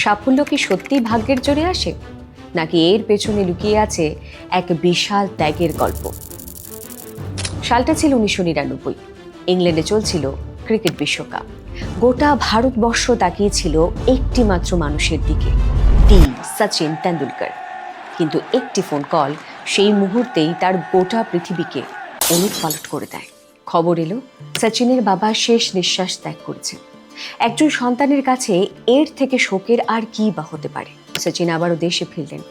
সাফল্য কি সত্যিই ভাগ্যের জোরে আসে, নাকি এর পেছনে লুকিয়ে আছে এক বিশাল ত্যাগের গল্প? সালটা ছিল 1999। ইংল্যান্ডে চলছিল ক্রিকেট বিশ্বকাপ। গোটা ভারতবর্ষ তাকিয়েছিল একটি মাত্র মানুষের দিকে, সচিন তেন্ডুলকর। কিন্তু একটি ফোন কল সেই মুহূর্তেই তার গোটা পৃথিবীকে ওলটপালট করে দেয়। খবর এলো সচিনের বাবা শেষ নিঃশ্বাস ত্যাগ করেছেন। একজন সন্তানের কাছে এর থেকে শোকের আর কি বা হতে পারে। সচিন আবারও দেশে ফিরলেন।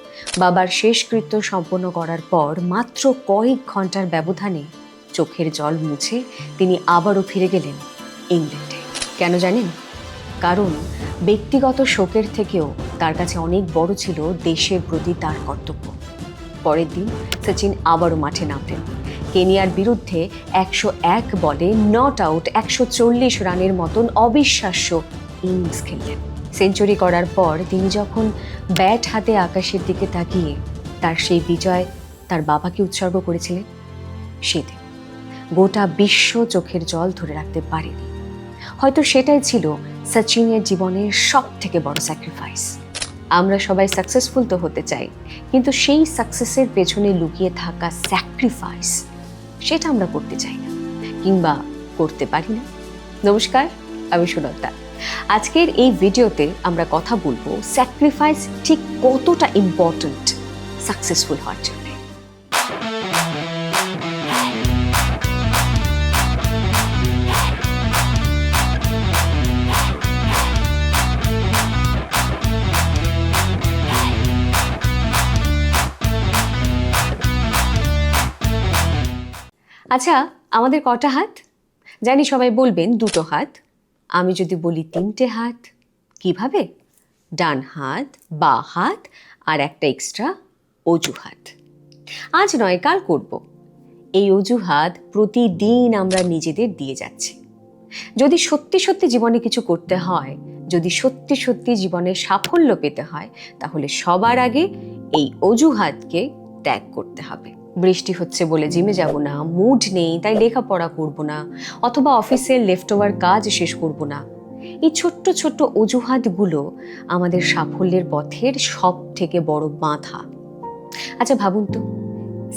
বাবার শেষকৃত্য সম্পন্ন করার পর মাত্র কয়েক ঘন্টার ব্যবধানে চোখের জল মুছে তিনি আবারও ফিরে গেলেন ইংল্যান্ডে। কেন জানেন? কারণ ব্যক্তিগত শোকের থেকেও তার কাছে অনেক বড় ছিল দেশের প্রতি তার কর্তব্য। পরের দিন সচিন আবারও মাঠে নামলেন। কেনিয়ার বিরুদ্ধে 101 বলে নট আউট 140 রানের মতন অবিশ্বাস্য ইনিংস খেললেন। সেঞ্চুরি করার পর তিনি যখন ব্যাট হাতে আকাশের দিকে তাকিয়ে তার সেই বিজয় তার বাবাকে উৎসর্গ করেছিলেন, সেদিন গোটা বিশ্ব চোখের জল ধরে রাখতে পারেনি। হয়তো সেটাই ছিল সচিনের জীবনের সব থেকে বড় স্যাক্রিফাইস। আমরা সবাই সাকসেসফুল তো হতে চাই, কিন্তু সেই সাকসেসের পেছনে লুকিয়ে থাকা স্যাক্রিফাইস, সেটা আমরা করতে চাই না, কিংবা করতে পারি না। নমস্কার, আমি সুলতা। আজকের এই ভিডিওতে আমরা কথা বলবো স্যাক্রিফাইস ঠিক কতটা ইম্পর্ট্যান্ট সাকসেসফুল হওয়ার জন্য। আচ্ছা, আমাদের কটা হাত? জানি সবাই বলবেন 2টো হাত। আমি যদি বলি 3টে হাত, কিভাবে? ডান হাত, বাঁ হাত আর একটা এক্সট্রা অজুহাত। আজ নয়, কাল করব। এই অজুহাত প্রতিদিন আমরা নিজেদের দিয়ে যাচ্ছি। যদি সত্যি সত্যি জীবনে কিছু করতে হয়, যদি সত্যি সত্যি জীবনে সাফল্য পেতে হয়, তাহলে সবার আগে এই অজুহাতকে ত্যাগ করতে হবে। বৃষ্টি হচ্ছে বলে জিমে যাব না, মুড নেই তাই লেখাপড়া করব না, অথবা অফিসের লেফট ওভার কাজ শেষ করব না। এই ছোট্ট ছোট্ট অজুহাতগুলো আমাদের সাফল্যের পথের সব থেকে বড় বাধা। আচ্ছা ভাবুন তো,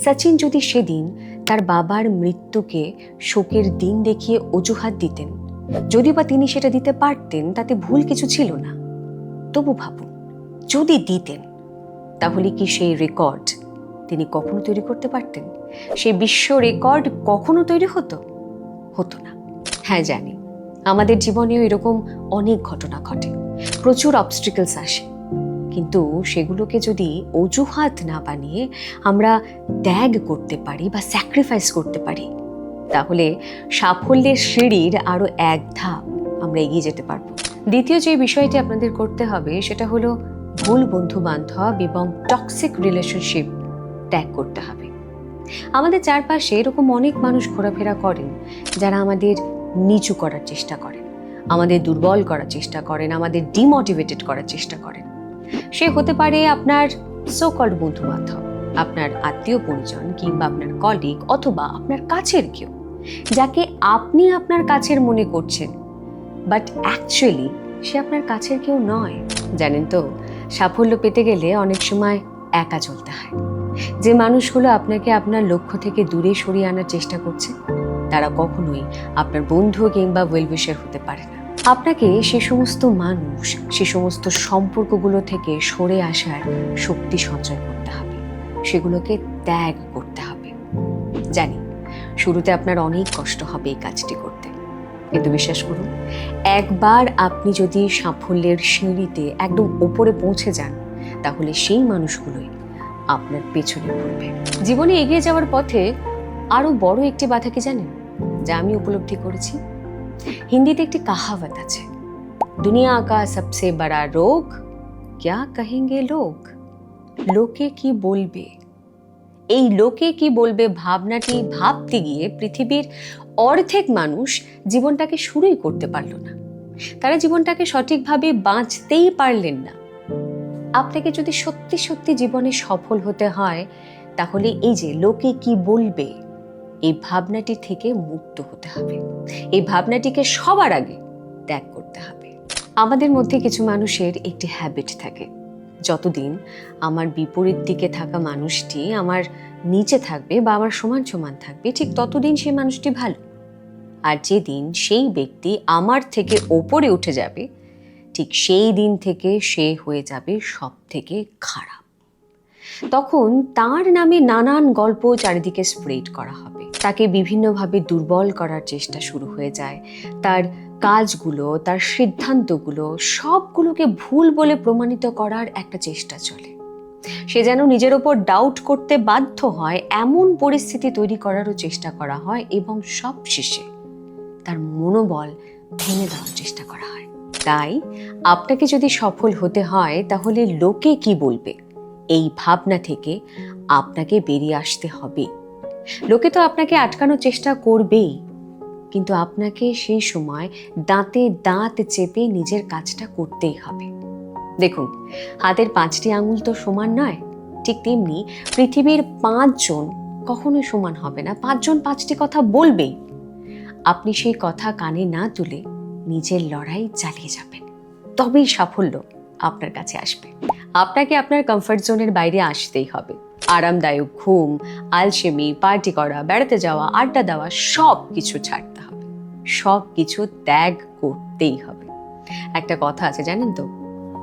সচিন যদি সেদিন তার বাবার মৃত্যুকে শোকের দিন দেখিয়ে অজুহাত দিতেন, যদি বা তিনি সেটা দিতে পারতেন, তাতে ভুল কিছু ছিল না। তবু ভাবুন, যদি দিতেন, তাহলে কি সেই রেকর্ড তিনি কখনো তৈরি করতে পারতেন? সেই বিশ্ব রেকর্ড কখনো তৈরি হতো? হতো না। হ্যাঁ জানি, আমাদের জীবনেও এরকম অনেক ঘটনা ঘটে, প্রচুর অবস্ট্রিকলস আসে, কিন্তু সেগুলোকে যদি অজুহাত না বানিয়ে আমরা ত্যাগ করতে পারি বা স্যাক্রিফাইস করতে পারি, তাহলে সাফল্যের সিঁড়ির আরো এক ধাপ আমরা এগিয়ে যেতে পারবো। দ্বিতীয় যে বিষয়টি আপনাদের করতে হবে সেটা হলো ভুল বন্ধু বান্ধব এবং টক্সিক রিলেশনশিপ ত্যাগ করতে হবে। আমাদের চারপাশে এরকম অনেক মানুষ ঘোরাফেরা করেন যারা আমাদের নিচু করার চেষ্টা করেন, আমাদের দুর্বল করার চেষ্টা করেন, আমাদের ডিমোটিভেটেড করার চেষ্টা করেন। সে হতে পারে আপনার সো কল্ড বন্ধু বান্ধব, আপনার আত্মীয় পরিজন, কিংবা আপনার কলিগ, অথবা আপনার কাছের কেউ, যাকে আপনি আপনার কাছের মনে করছেন, বাট অ্যাকচুয়ালি সে আপনার কাছের কেউ নয়। জানেন তো, সাফল্য পেতে গেলে অনেক সময় একা চলতে হয়। যে মানুষগুলো আপনাকে আপনার লক্ষ্য থেকে দূরে সরিয়ে আনার চেষ্টা করছে, তারা কখনোই আপনার বন্ধু কিংবা ওয়েলউইশার হতে পারে না। আপনাকে সে সমস্ত মানুষ, সে সমস্ত সম্পর্কগুলো থেকে সরে আসার শক্তি সঞ্চয় করতে হবে, সেগুলোকে ত্যাগ করতে হবে। জানি শুরুতে আপনার অনেক কষ্ট হবে এই কাজটি করতে, কিন্তু বিশ্বাস করুন, একবার আপনি যদি সাফল্যের সিঁড়িতে একদম উপরে পৌঁছে যান, তাহলে সেই মানুষগুলোই আপনার পেছনে ঘুরবে। জীবনে এগিয়ে যাওয়ার পথে আরো বড় একটি বাধা কি জানেন, যা আমি উপলব্ধি করেছি? হিন্দিতে একটি কাহাবত আছে, দুনিয়া কা সবসে বড়া রোগ ক্যা কহেঙ্গে লোক। লোকে কি বলবে, এই লোকে কি বলবে ভাবনাটি ভাবতে গিয়ে পৃথিবীর অর্ধেক মানুষ জীবনটাকে শুরুই করতে পারলো না। তারা জীবনটাকে সঠিকভাবে বাঁচতেই পারলেন না। আপনাকে যদি সত্যি সত্যি জীবনে সফল হতে হয়, তাহলে এই যে লোকে কি বলবে, এই ভাবনাটি থেকে মুক্ত হতে হবে। এই ভাবনাটিকে সবার আগে ত্যাগ করতে হবে। আমাদের মধ্যে কিছু মানুষের একটি হ্যাবিট থাকে, যতদিন আমার বিপরীত দিকে থাকা মানুষটি আমার নিচে থাকবে বা আমার সমান সমান থাকবে, ঠিক ততদিন সেই মানুষটি ভালো। আর যেদিন সেই ব্যক্তি আমার থেকে ওপরে উঠে যাবে, ঠিক সেই দিন থেকে সে হয়ে যাবে সব থেকে খারাপ। তখন তার নামে নানান গল্প চারিদিকে স্প্রেড করা হবে, তাকে বিভিন্নভাবে দুর্বল করার চেষ্টা শুরু হয়ে যায়। তার কাজগুলো, তার সিদ্ধান্তগুলো সবগুলোকে ভুল বলে প্রমাণিত করার একটা চেষ্টা চলে। সে যেন নিজের ওপর ডাউট করতে বাধ্য হয়, এমন পরিস্থিতি তৈরি করারও চেষ্টা করা হয় এবং সবশেষে তার মনোবল ভেঙে দেওয়ার চেষ্টা করা হয়। তাই আপনাকে যদি সফল হতে হয়, তাহলে লোকে কি বলবে এই ভাবনা থেকে আপনাকে বেরিয়ে আসতে হবে। লোকে তো আপনাকে আটকানোর চেষ্টা করবেই, কিন্তু আপনাকে সেই সময় দাঁতে দাঁত চেপে নিজের কাজটা করতেই হবে। দেখুন, হাতের 5টি আঙুল তো সমান নয়, ঠিক তেমনি পৃথিবীর 5 জন কখনোই সমান হবে না। 5 জন 5টি কথা বলবেই। আপনি সেই কথা কানে না তুলে নিজের লড়াই চালিয়ে যাবেন, তবেই সাফল্য আপনার কাছে আসবে। আপনাকে আপনার কমফর্ট জোনের বাইরে আসতেই হবে। আরামদায়ক ঘুম, আলসেমি, পার্টি করা, বেড়াতে যাওয়া, আড্ডা দেওয়া সব কিছু ছাড়তে হবে, সব কিছু ত্যাগ করতেই হবে। একটা কথা আছে জানেন তো,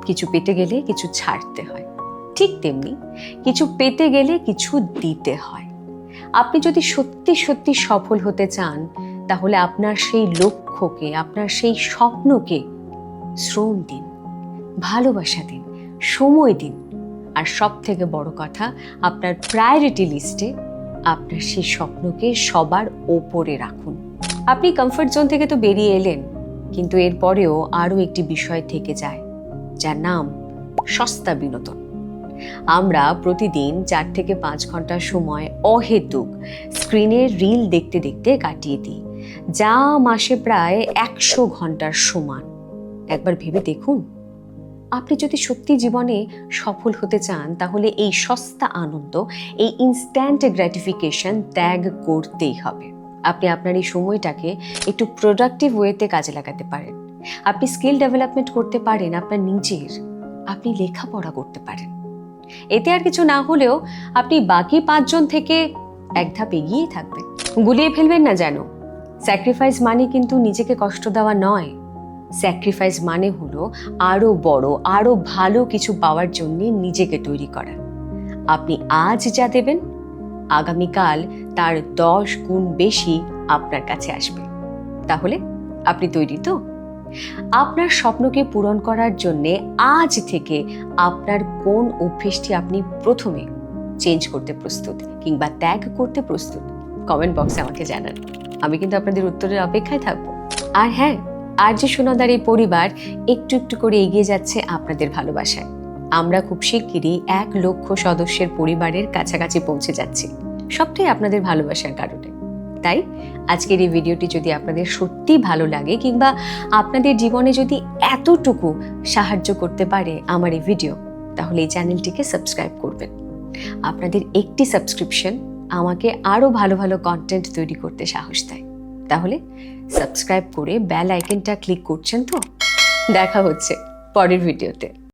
কিছু পেতে গেলে কিছু ছাড়তে হয়। ঠিক তেমনি কিছু পেতে গেলে কিছু দিতে হয়। আপনি যদি সত্যি সত্যি সফল হতে চান, তাহলে আপনার সেই লক্ষ্যকে, আপনার সেই স্বপ্নকে শ্রম দিন, ভালোবাসা দিন, সময় দিন। আর সব থেকে বড় কথা, আপনার প্রায়োরিটি লিস্টে আপনার সেই স্বপ্নকে সবার ওপরে রাখুন। আপনি কমফর্ট জোন থেকে তো বেরিয়ে এলেন, কিন্তু এরপরেও আরও একটি বিষয় থেকে যায়, যার নাম সস্তা বিনোদন। আমরা প্রতিদিন 4 থেকে 5 ঘন্টা সময় অহেতুক স্ক্রিনের রিল দেখতে দেখতে কাটিয়ে দিই, যা মাসে প্রায় 100 ঘন্টার সমান। একবার ভেবে দেখুন, আপনি যদি সত্যি জীবনে সফল হতে চান, তাহলে এই সস্তা আনন্দ, এই ইনস্ট্যান্ট গ্র্যাটিফিকেশন ত্যাগ করতেই হবে। আপনি আপনার এই সময়টাকে একটু প্রোডাক্টিভ ওয়েতে কাজে লাগাতে পারেন। আপনি স্কিল ডেভেলপমেন্ট করতে পারেন আপনার নিজের, আপনি লেখাপড়া করতে পারেন। এতে আর কিছু না হলেও আপনি বাকি 5 জন থেকে এক ধাপ এগিয়ে থাকবেন। গুলিয়ে ফেলবেন না যেন। স্যাক্রিফাইস মানে কিন্তু নিজেকে কষ্ট দেওয়া নয়। স্যাক্রিফাইস মানে হলো আরো বড়, আরো ভালো কিছু পাওয়ার জন্য নিজেকে তৈরি করা। আপনি আজ যা দেবেন, আগামীকাল তার 10 গুণ বেশি আপনার কাছে আসবে। তাহলে আপনি তৈরি তো? আপনার স্বপ্নকে পূরণ করার জন্য আজ থেকে আপনার কোন অভ্যেসটি আপনি প্রথমে চেঞ্জ করতে প্রস্তুত কিংবা ত্যাগ করতে প্রস্তুত, কমেন্ট বক্সে আমাকে জানান। আমি কিন্তু আপনাদের উত্তরের অপেক্ষায় থাকবো। আর হ্যাঁ, আরজে সোনাদার এই পরিবার একটু একটু করে এগিয়ে যাচ্ছে আপনাদের ভালোবাসায়। আমরা খুব শিগগিরই 1 লক্ষ সদস্যের পরিবারের কাছাকাছি পৌঁছে যাচ্ছি, সবটাই আপনাদের ভালোবাসার কারণে। তাই আজকের এই ভিডিওটি যদি আপনাদের সত্যি ভালো লাগে কিংবা আপনাদের জীবনে যদি এতটুকু সাহায্য করতে পারে আমার এই ভিডিও, তাহলে এই চ্যানেলটিকে সাবস্ক্রাইব করবেন। আপনাদের একটি সাবস্ক্রিপশন আমাকে আরো ভালো ভালো কন্টেন্ট তৈরি করতে সাহস দেয়। তাহলে সাবস্ক্রাইব করে বেল আইকনটা ক্লিক করছেন তো? দেখা হচ্ছে পরের ভিডিওতে।